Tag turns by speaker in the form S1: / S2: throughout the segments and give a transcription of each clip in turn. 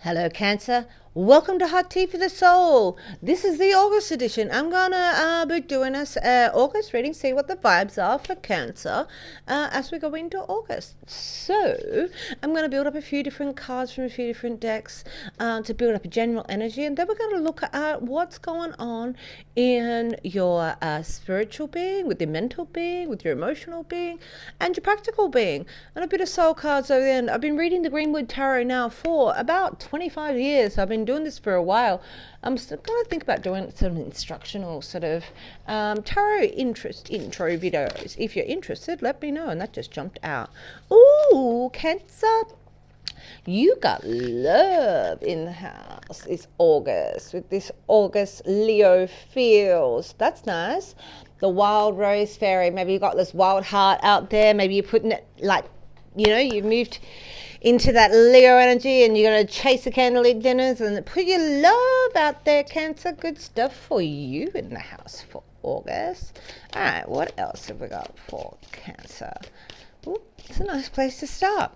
S1: Hello Cancer, welcome to Hot Tea for the Soul. This is the August edition. I'm gonna be doing us August reading, see what the vibes are for Cancer as we go into August. So I'm gonna build up a few different cards from a few different decks to build up a general energy, and then we're gonna look at what's going on in your spiritual being, with your mental being, with your emotional being, and your practical being, and a bit of soul cards over the end. I've been reading the Greenwood Tarot now for about 25 years. I've been doing this for a while. I'm still going to think about doing some instructional sort of tarot intro videos. If you're interested, let me know. And that just jumped out. Ooh, Cancer. You got love in the house. It's August with this August Leo feels. That's nice. The wild rose fairy. Maybe you got this wild heart out there. Maybe you're putting it like, you've moved into that Leo energy and you're going to chase the candlelit dinners and put your love out there, Cancer. Good stuff for you in the house for August. All right, what else have we got for Cancer? Ooh, it's a nice place to start.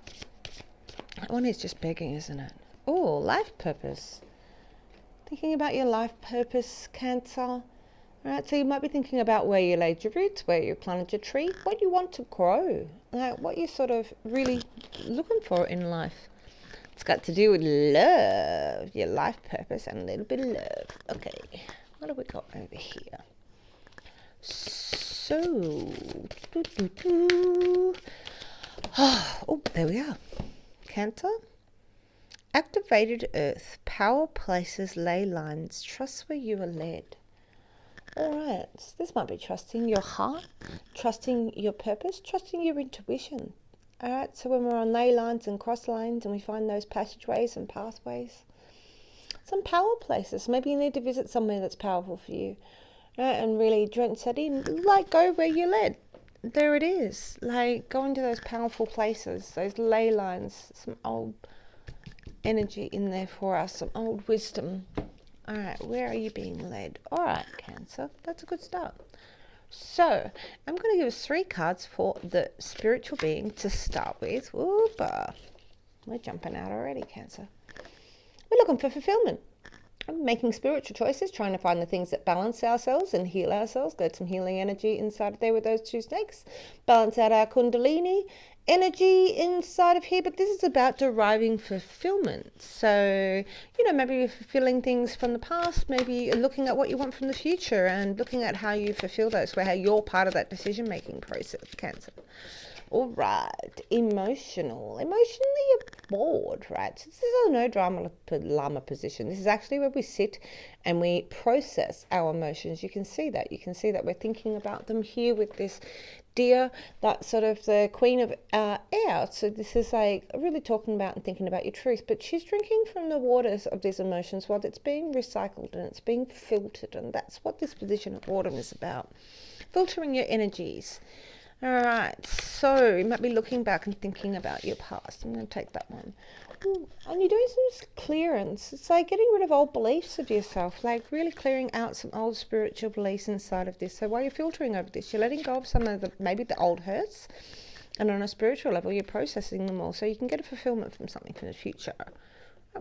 S1: That one is just begging, isn't it? Oh, life purpose. Thinking about your life purpose, Cancer. All right, so you might be thinking about where you laid your roots, where you planted your tree, what you want to grow, like what you're sort of really looking for in life. It's got to do with love, your life purpose, and a little bit of love. Okay, what have we got over here? So, oh, there we are. Cancer. Activated earth, power places, ley lines, trust where you are led. All right, so this might be trusting your heart, trusting your purpose, trusting your intuition. All right, so when we're on ley lines and cross lines and we find those passageways and pathways, some power places. Maybe you need to visit somewhere that's powerful for you, right? And really drench that in, like go where you're led. There it is, like go into those powerful places, those ley lines, some old energy in there for us, some old wisdom. All right, where are you being led? All right, Cancer, that's a good start. So I'm going to give us 3 cards for the spiritual being to start with. Whoopa. We're jumping out already, Cancer. We're looking for fulfillment. I'm making spiritual choices, trying to find the things that balance ourselves and heal ourselves. Got some healing energy inside of there with those 2 snakes. Balance out our kundalini energy inside of here, but this is about deriving fulfillment. So, maybe you're fulfilling things from the past, maybe you're looking at what you want from the future and looking at how you fulfill those, where how you're part of that decision-making process, Cancer. All right, emotionally you're bored, right? So this is a no drama llama position. This is actually where we sit and we process our emotions. You can see that we're thinking about them here with this deer, that's sort of the queen of air. So this is like really talking about and thinking about your truth, but she's drinking from the waters of these emotions while it's being recycled and it's being filtered, and that's what this position of autumn is about, filtering your energies. All right, so you might be looking back and thinking about your past. I'm going to take that one. Ooh, and you're doing some clearance. It's like getting rid of old beliefs of yourself, like really clearing out some old spiritual beliefs inside of this. So while you're filtering over this, you're letting go of some of maybe the old hurts, and on a spiritual level, you're processing them all so you can get a fulfillment from something for the future.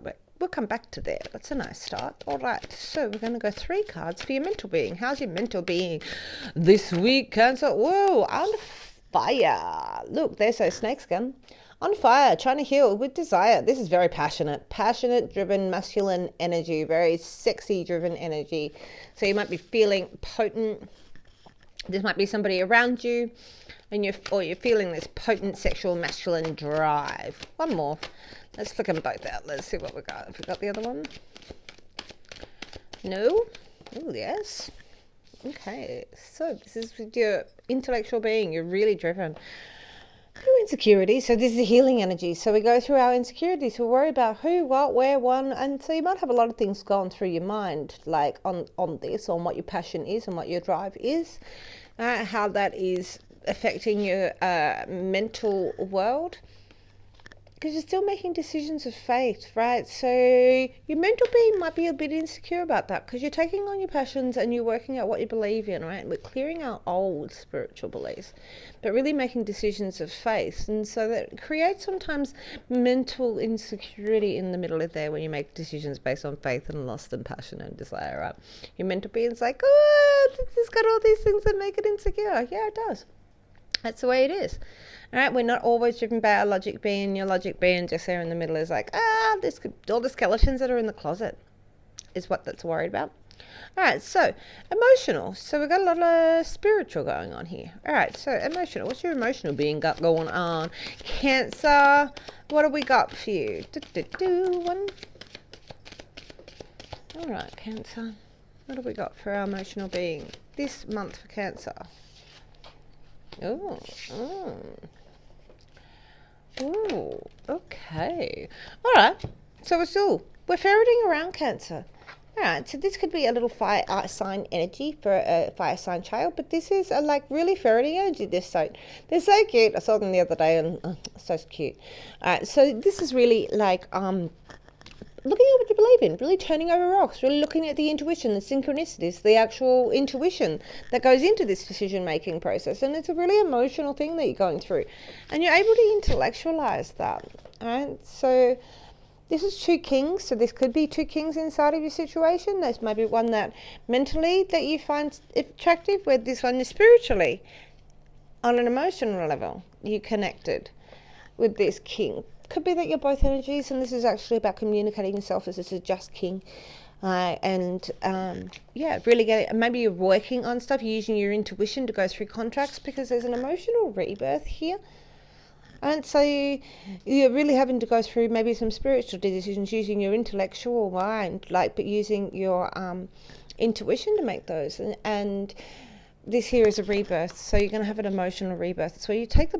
S1: But we'll come back to there. That's a nice start. All right, so we're going to go 3 cards for your mental being. How's your mental being this week, Cancer? Whoa, on fire. Look, there's those snakes again. On fire, trying to heal with desire. This is very passionate, driven, masculine energy, very sexy driven energy. So you might be feeling potent. This might be somebody around you, and you're feeling this potent sexual masculine drive. One more. Let's flick them both out. Let's see what we got. Have we got the other one? No? Oh, yes. Okay. So this is with your intellectual being. You're really driven. Your insecurities. So this is a healing energy. So we go through our insecurities. We worry about who, what, where, when. And so you might have a lot of things going through your mind, like on this, on what your passion is and what your drive is, how that is affecting your mental world. because you're still making decisions of faith, right? So your mental being might be a bit insecure about that because you're taking on your passions and you're working out what you believe in, right? We're clearing out old spiritual beliefs, but really making decisions of faith. And so that creates sometimes mental insecurity in the middle of there when you make decisions based on faith and lust and passion and desire, right? Your mental being's like, oh, it's got all these things that make it insecure. Yeah, it does. That's the way it is. All right, we're not always driven by our logic being. Your logic being just there in the middle is like, this could, all the skeletons that are in the closet is what that's worried about. All right, so emotional. So we've got a lot of spiritual going on here. All right, so emotional. What's your emotional being got going on? Cancer, what have we got for you? One. All right, Cancer. What have we got for our emotional being this month for Cancer? Oh, okay. All right. So we're ferreting around Cancer. All right. So this could be a little fire sign energy for a fire sign child, but this is a like really ferreting energy. They're so cute. I saw them the other day and so cute. All right. So this is really like looking at what you believe in, really turning over rocks, really looking at the intuition, the synchronicities, the actual intuition that goes into this decision-making process. And it's a really emotional thing that you're going through. And you're able to intellectualize that, right? So this is 2 kings, so this could be 2 kings inside of your situation. There's maybe one that mentally that you find attractive, where this one is spiritually. On an emotional level, you're connected with this king. Could be that you're both energies, and this is actually about communicating yourself as this is just king. Really maybe you're working on stuff, you're using your intuition to go through contracts because there's an emotional rebirth here. And so you're really having to go through maybe some spiritual decisions using your intellectual mind, but using your intuition to make those. And this here is a rebirth, so you're going to have an emotional rebirth. So you take the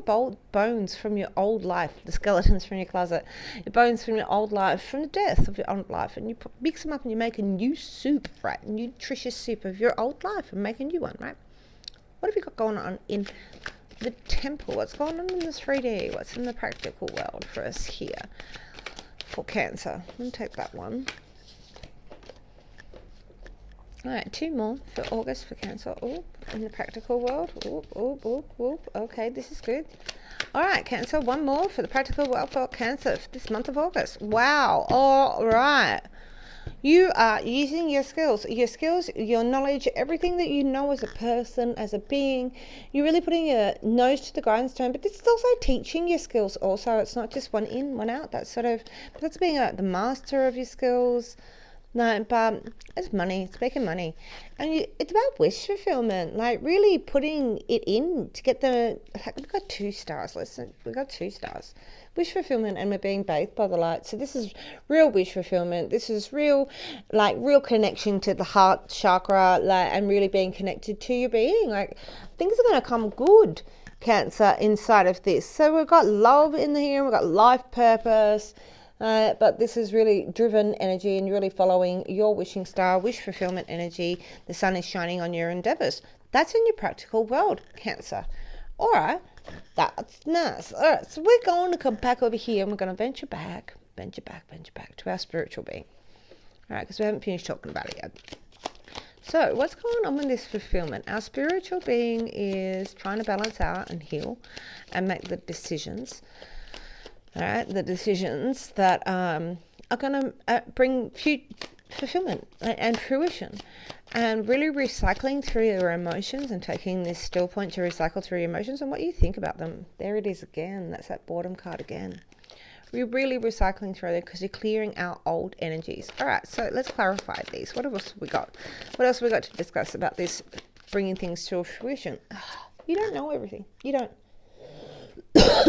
S1: bones from your old life, the skeletons from your closet, your bones from your old life, from the death of your old life, and you mix them up and you make a new soup, right? A nutritious soup of your old life and make a new one, right? What have you got going on in the temple? What's going on in the 3D? What's in the practical world for us here for Cancer? I'm going to take that one. All right, 2 more for August for Cancer. Oh, in the practical world. Okay, this is good. All right, Cancer, 1 more for the practical world for Cancer for this month of August. Wow. All right. You are using your skills, your knowledge, everything that you know as a person, as a being. You're really putting your nose to the grindstone, but this is also teaching your skills also. It's not just one in, one out. That's being the master of your skills. No, but it's money. It's making money. And it's about wish fulfillment, like really putting it in to get we've got 2 stars. Listen, we've got 2 stars. Wish fulfillment, and we're being bathed by the light. So this is real wish fulfillment. This is real connection to the heart chakra, and really being connected to your being. Like, things are going to come good, Cancer, inside of this. So we've got love in here. We've got life purpose. But this is really driven energy and really following your wishing star, wish fulfillment energy. The sun is shining on your endeavors. That's in your practical world, Cancer. All right, that's nice. All right, so we're going to come back over here and we're going to venture back to our spiritual being. All right, because we haven't finished talking about it yet. So what's going on with this fulfillment? Our spiritual being is trying to balance out and heal and make the decisions. All right, the decisions that are going to bring fulfillment and fruition, and really recycling through your emotions and taking this still point to recycle through your emotions and what you think about them. There it is again. That's that boredom card again. We're really recycling through there because you're clearing out old energies. All right, so let's clarify these. What else have we got? What else have we got to discuss about this bringing things to fruition? You don't know everything. You don't.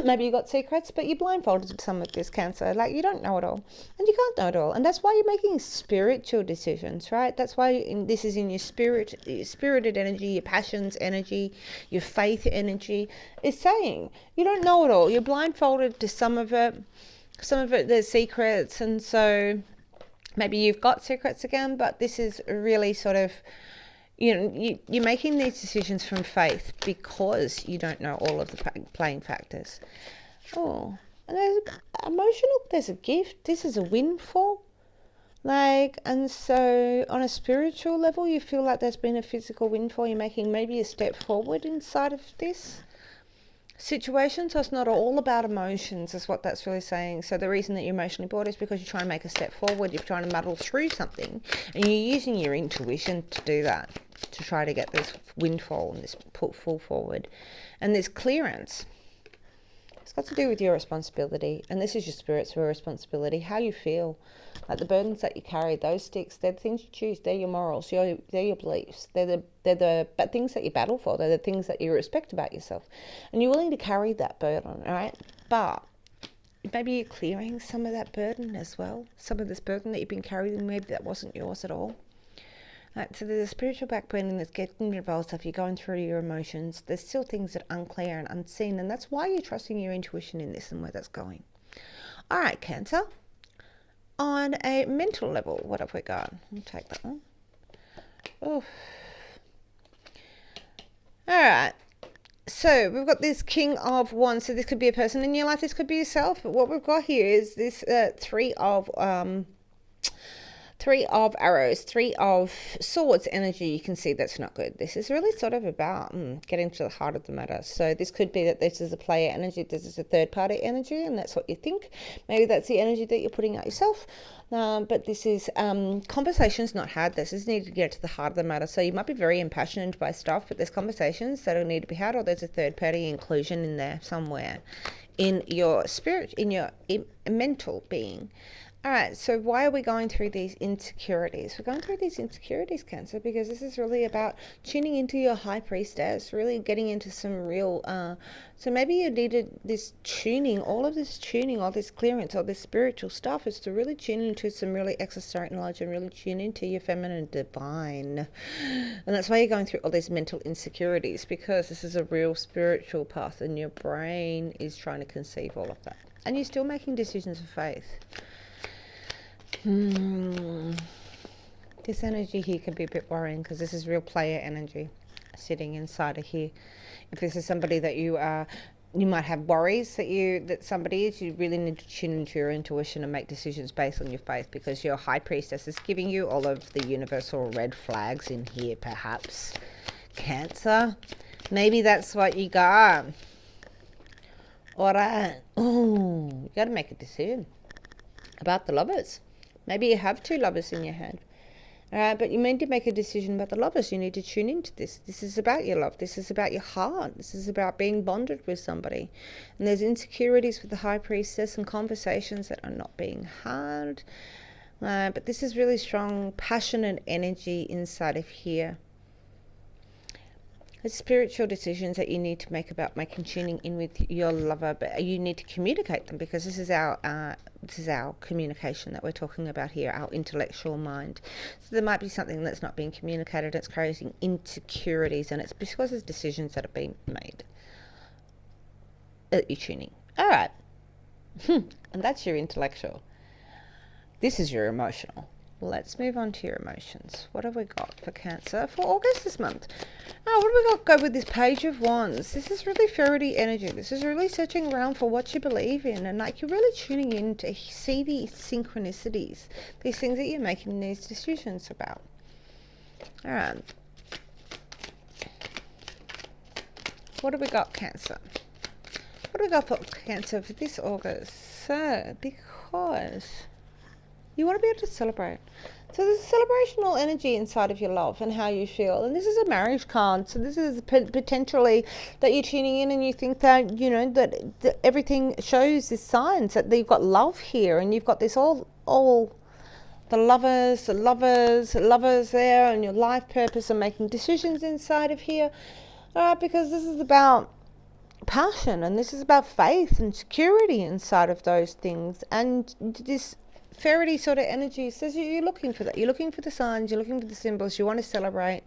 S1: Maybe you got secrets, but you're blindfolded to some of this, Cancer. Like, you don't know it all, and you can't know it all, and that's why you're making spiritual decisions, right? That's why this is in your spirited energy, your passions energy, your faith energy. It's saying you don't know it all. You're blindfolded to some of it. There's secrets, and so maybe you've got secrets again. But this is really sort of, you're making these decisions from faith because you don't know all of the playing factors. Oh, And there's emotional, there's a gift. This is a windfall. Like, and so on a spiritual level, you feel like there's been a physical windfall. You're making maybe a step forward inside of this situation. So it's not all about emotions, is what that's really saying. So the reason that you're emotionally bored is because you're trying to make a step forward. You're trying to muddle through something, and you're using your intuition to do that, to try to get this windfall and this pull forward and this clearance. It's got to do with your responsibility, and this is your spirit's responsibility, how you feel. Like the burdens that you carry, those sticks, they're the things you choose, they're your morals, they're your beliefs, they're the things that you battle for, they're the things that you respect about yourself. And you're willing to carry that burden, right? But maybe you're clearing some of that burden as well. Some of this burden that you've been carrying, maybe that wasn't yours at all. Right, so there's a spiritual backburning that's getting involved. So if you're going through your emotions, there's still things that are unclear and unseen, and that's why you're trusting your intuition in this and where that's going. All right, Cancer. On a mental level, what have we got? I'll take that one. Oh. All right. So we've got this King of Wands. So this could be a person in your life. This could be yourself. But what we've got here is this Three of Arrows, Three of Swords energy. You can see that's not good. This is really sort of about getting to the heart of the matter. So this could be that this is a player energy, this is a third party energy, and that's what you think. Maybe that's the energy that you're putting out yourself. But this is conversations not had. This is needed to get to the heart of the matter. So you might be very impassioned by stuff, but there's conversations that need to be had, or there's a third party inclusion in there somewhere in your spirit, in your mental being. All right, so why are we going through these insecurities? We're going through these insecurities, Cancer, because this is really about tuning into your high priestess, really getting into some real, so maybe you needed this tuning, all this clearance, all this spiritual stuff is to really tune into some really exoteric knowledge and really tune into your feminine divine. And that's why you're going through all these mental insecurities, because this is a real spiritual path and your brain is trying to conceive all of that. And you're still making decisions of faith. This energy here can be a bit worrying because this is real player energy sitting inside of here. If this is somebody that you might have worries that somebody is, you really need to tune into your intuition and make decisions based on your faith, because your high priestess is giving you all of the universal red flags in here, perhaps. Cancer, maybe that's what you got. All right. Oh, you got to make a decision about the Lovers. Maybe you have two lovers in your hand. But you need to make a decision about the Lovers. You need to tune into this. This is about your love. This is about your heart. This is about being bonded with somebody. And there's insecurities with the High Priestess and conversations that are not being had. But this is really strong, passionate energy inside of here. There's spiritual decisions that you need to make about tuning in with your lover, but you need to communicate them, because this is our communication that we're talking about here, our intellectual mind. So there might be something that's not being communicated, it's creating insecurities, and it's because of decisions that are being made that you're tuning. All right. And that's your intellectual. This is your emotional. Let's move on to your emotions. What have we got for Cancer for August this month? Oh, what have we got? Go with this Page of Wands. This is really fairy energy. This is really searching around for what you believe in, and like you're really tuning in to see these synchronicities, these things that you're making these decisions about. All right. What have we got, Cancer? What have we got for Cancer for this August? So, because you want to be able to celebrate. So there's a celebrational energy inside of your love and how you feel. And this is a marriage card. So this is potentially that you're tuning in and you think that, that everything shows this signs that you've got love here. And you've got this all the lovers there, and your life purpose and making decisions inside of here. Because this is about passion, and this is about faith and security inside of those things. And this fairy sort of energy says you're looking for that. You're looking for the signs, you're looking for the symbols, you want to celebrate.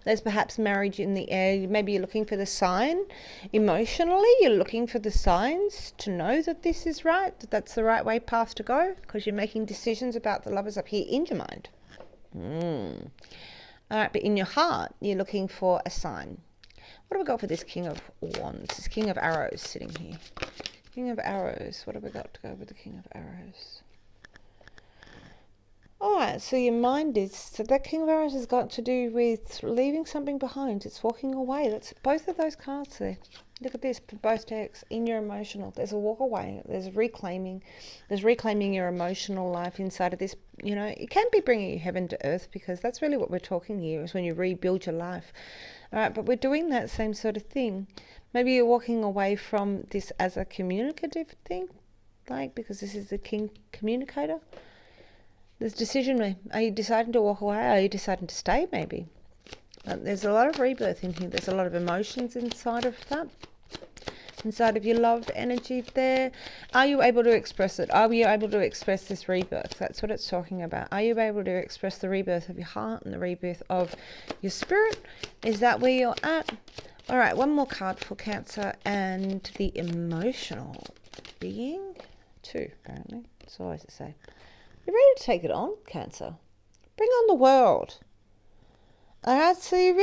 S1: There's perhaps marriage in the air. Maybe you're looking for the sign emotionally. You're looking for the signs to know that this is right, that that's the right way path to go, because you're making decisions about the Lovers up here in your mind. All right, but in your heart, you're looking for a sign. What have we got for this King of Wands, this King of Arrows sitting here? King of Arrows. What have we got to go with the King of Arrows? Alright, so your mind is, so that King of Arrows has got to do with leaving something behind. It's walking away. That's both of those cards there. Look at this for both decks. In your emotional, there's a walk away. There's reclaiming your emotional life inside of this. You know, it can be bringing you heaven to earth, because that's really what we're talking here, is when you rebuild your life. Alright, but we're doing that same sort of thing. Maybe you're walking away from this as a communicative thing, like, because this is the King Communicator. There's decision. Are you deciding to walk away? Are you deciding to stay, maybe? There's a lot of rebirth in here. There's a lot of emotions inside of that. Inside of your love energy there. Are you able to express it? Are you able to express this rebirth? That's what it's talking about. Are you able to express the rebirth of your heart and the rebirth of your spirit? Is that where you're at? All right, one more card for Cancer and the emotional being. 2, apparently. That's always the same. You're ready to take it on, Cancer. Bring on the world. Alright, so you're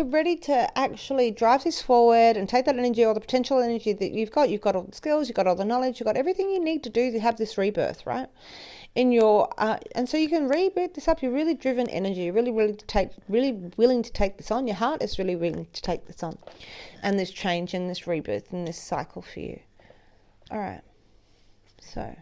S1: ready to actually drive this forward and take that energy, or the potential energy that you've got. You've got all the skills, you've got all the knowledge, you've got everything you need to do to have this rebirth, right? In your and so you can reboot this up. You're really driven energy. You're really willing to take this on. Your heart is really willing to take this on, and this change and this rebirth and this cycle for you. Alright, so.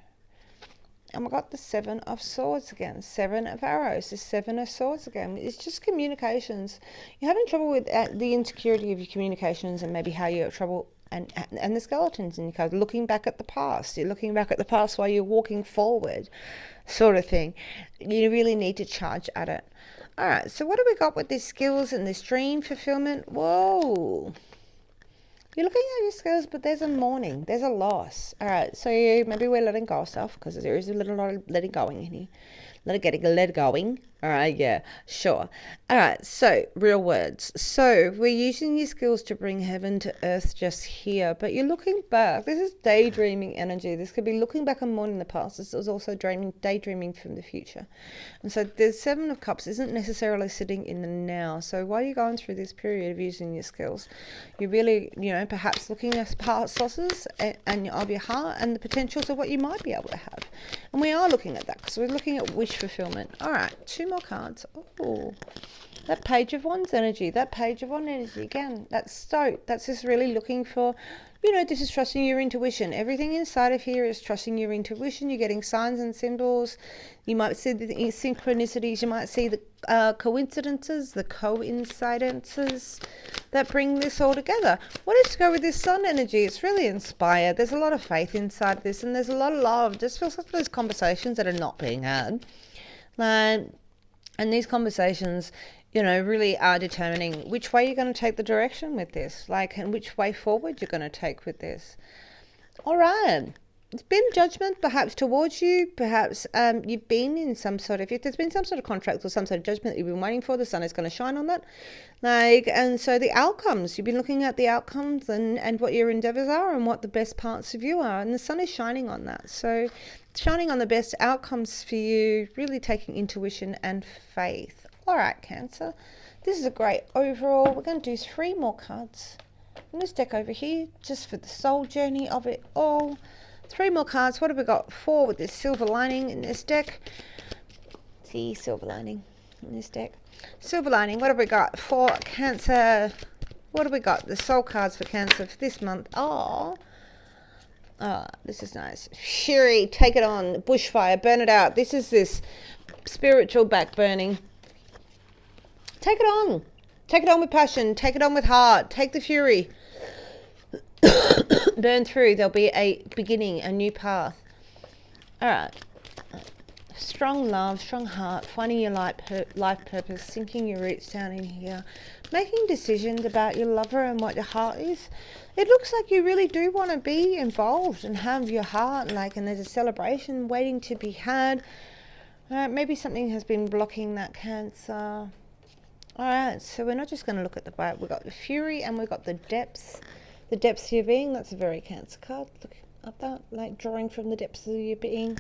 S1: And we've got the 7 of Swords again, 7 of Arrows, the 7 of Swords again. It's just communications. You're having trouble with the insecurity of your communications, and maybe how you have trouble, and the skeletons in your card. Looking back at the past. You're looking back at the past while you're walking forward, sort of thing. You really need to charge at it. All right, so what have we got with these skills and this dream fulfillment? Whoa. You're looking at your skills, but there's a mourning. There's a loss. All right, so maybe we're letting go of stuff, because there is a little lot of letting going in here. Let going. All right, yeah, sure. All right, so real words. So we're using your skills to bring heaven to earth just here, but you're looking back. This is daydreaming energy. This could be looking back and mourning the past. This is also daydreaming from the future. And so the 7 of Cups isn't necessarily sitting in the now. So while you're going through this period of using your skills, you're really, perhaps looking at past losses and of your heart and the potentials of what you might be able to have. And we are looking at that, because we're looking at wish fulfillment. All right, 2 more cards. Oh, that Page of Wands energy. Again, that's stoked. That's just really looking for, this is trusting your intuition. Everything inside of here is trusting your intuition. You're getting signs and symbols. You might see the synchronicities. You might see the coincidences that bring this all together. What is to go with this Sun energy? It's really inspired. There's a lot of faith inside this, and there's a lot of love. Just feels like there's conversations that are not being had. And these conversations, really are determining which way you're going to take the direction with this, and which way forward you're going to take with this. All right. It's been judgment perhaps towards you. Perhaps you've been in some sort of, if there's been some sort of contract or some sort of judgment that you've been waiting for, the sun is going to shine on that. And so the outcomes, you've been looking at the outcomes and what your endeavors are and what the best parts of you are. And the sun is shining on that. So shining on the best outcomes for you, really taking intuition and faith. All right, Cancer. This is a great overall. We're going to do 3 more cards in this deck over here, just for the soul journey of it all. 3 more cards. What have we got? 4 with this silver lining in this deck. See, silver lining in this deck. Silver lining. What have we got for Cancer? What have we got? The soul cards for Cancer for this month. Oh, this is nice. Fury, take it on. Bushfire, burn it out. This is this spiritual back burning. Take it on. Take it on with passion. Take it on with heart. Take the fury. Burn through. There'll be a beginning, a new path. All right. Strong love, strong heart, finding your life purpose, sinking your roots down in here, making decisions about your lover and what your heart is. It looks like you really do want to be involved and have your heart, and there's a celebration waiting to be had. Maybe something has been blocking that, Cancer. All right, so we're not just going to look at the bite. We've got the fury and we've got the depths. The depths of your being, that's a very Cancer card. Look at that, drawing from the depths of your being,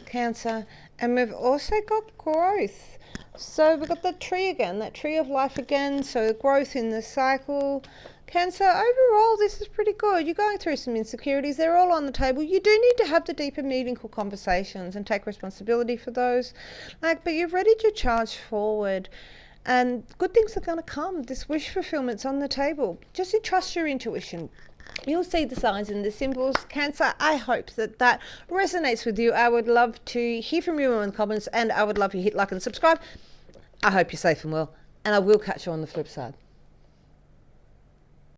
S1: Cancer. And we've also got growth. So we've got that tree again, that tree of life again. So growth in the cycle, Cancer, overall, this is pretty good. You're going through some insecurities. They're all on the table. You do need to have the deeper, meaningful conversations and take responsibility for those. But you've readied your charge forward. And good things are going to come. This wish fulfillment's on the table. Just you trust your intuition. You'll see the signs and the symbols. Cancer, I hope that resonates with you. I would love to hear from you in the comments, and I would love you to hit like and subscribe. I hope you're safe and well, and I will catch you on the flip side.